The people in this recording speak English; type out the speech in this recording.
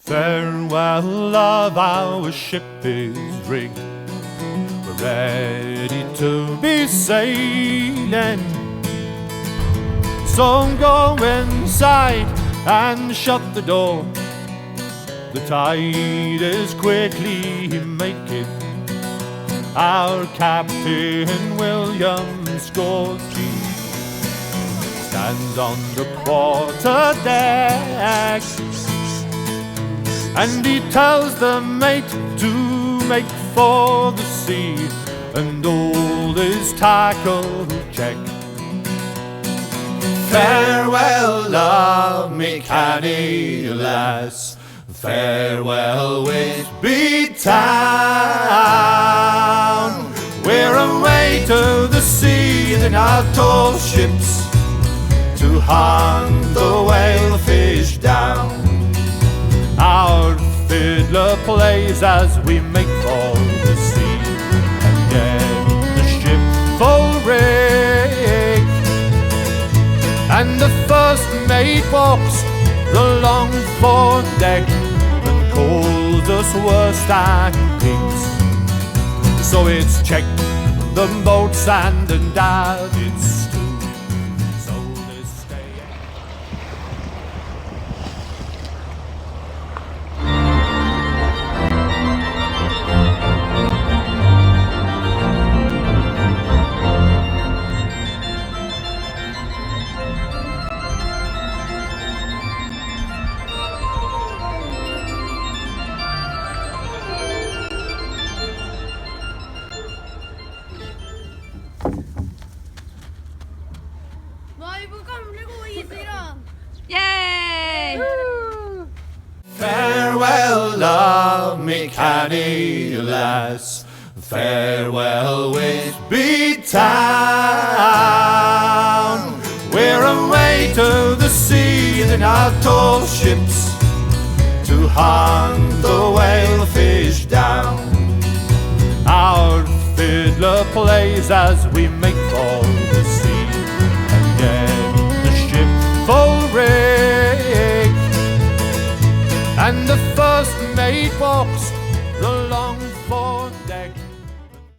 Farewell, love, our ship is rigged. We're ready to be sailing. So go inside and shut the door. The tide is quickly making. Our Captain William Scorchy stands on the quarter deck, and he tells the mate to make for the sea, and all is tackle check. Farewell, love me, canny lass. Farewell, Whitby town. We're away to the sea in our tall ships to hunt the whalefish down. Our fiddler plays as we make for the sea and get the ship full rigged. And the first mate walks the long fore deck and calls us worst and pigs. So it's check the boats and davits too. So this day. Nå er vi på gamle gode Isegran. Yay! Farewell, love me, canny lass. Farewell, Whitby town. We're away to the sea in our tall ships to hunt the whalefish down. Our fiddler plays as we make for